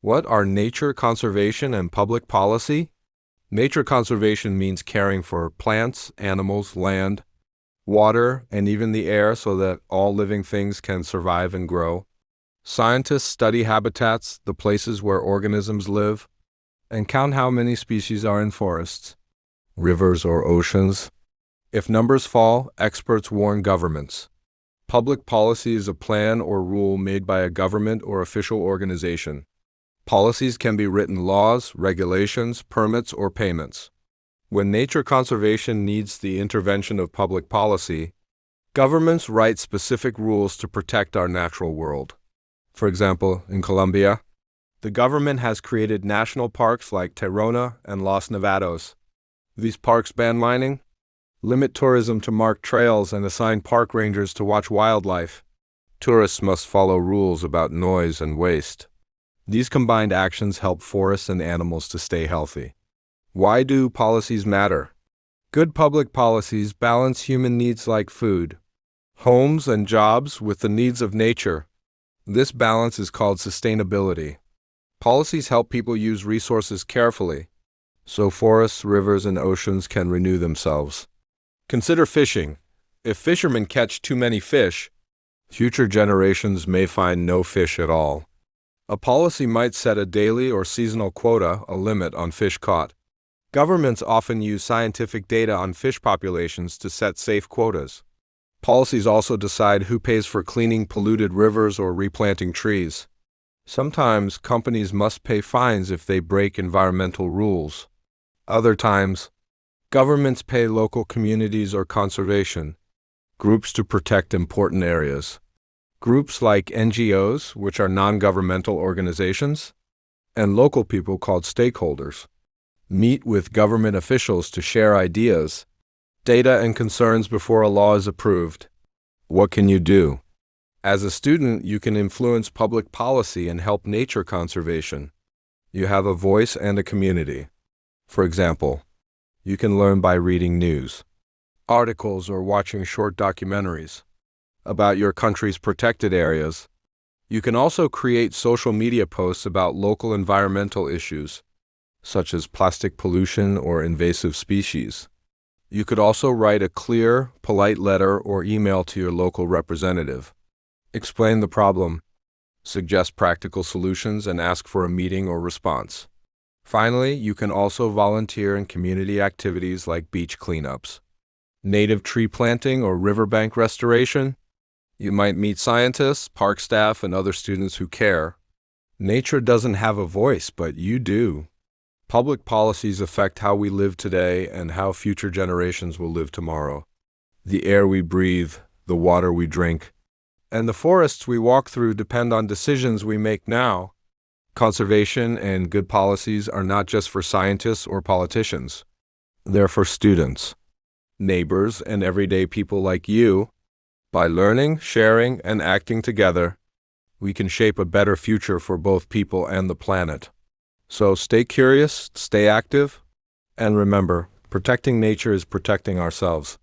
What are nature conservation and public policy? Nature conservation means caring for plants, animals, land, water, and even the air so that all living things can survive and grow. Scientists study habitats, the places where organisms live, and count how many species are in forests, rivers, or oceans. If numbers fall, experts warn governments. Public policy is a plan or rule made by a government or official organization. Policies can be written laws, regulations, permits, or payments. When nature conservation needs the intervention of public policy, governments write specific rules to protect our natural world. For example, in Colombia, the government has created national parks like Tayrona and Los Nevados. These parks ban mining, limit tourism to marked trails, and assign park rangers to watch wildlife. Tourists must follow rules about noise and waste. These combined actions help forests and animals to stay healthy. Why do policies matter? Good public policies balance human needs like food, homes, and jobs with the needs of nature. This balance is called sustainability. Policies help people use resources carefully, so forests, rivers, and oceans can renew themselves. Consider fishing. If fishermen catch too many fish, future generations may find no fish at all. A policy might set a daily or seasonal quota, a limit on fish caught. Governments often use scientific data on fish populations to set safe quotas. Policies also decide who pays for cleaning polluted rivers or replanting trees. Sometimes companies must pay fines if they break environmental rules. Other times, governments pay local communities or conservation groups to protect important areas. Groups like NGOs, which are non-governmental organizations, and local people called stakeholders, meet with government officials to share ideas, data, and concerns before a law is approved. What can you do? As a student, you can influence public policy and help nature conservation. You have a voice and a community. For example, you can learn by reading news, articles, or watching short documentaries about your country's protected areas. You can also create social media posts about local environmental issues, such as plastic pollution or invasive species. You could also write a clear, polite letter or email to your local representative. Explain the problem, suggest practical solutions, and ask for a meeting or response. Finally, you can also volunteer in community activities like beach cleanups, native tree planting, or riverbank restoration. You might meet scientists, park staff, and other students who care. Nature doesn't have a voice, but you do. Public policies affect how we live today and how future generations will live tomorrow. The air we breathe, the water we drink, and the forests we walk through depend on decisions we make now. Conservation and good policies are not just for scientists or politicians. They're for students, neighbors, and everyday people like you. By learning, sharing, and acting together, we can shape a better future for both people and the planet. So stay curious, stay active, and remember, protecting nature is protecting ourselves.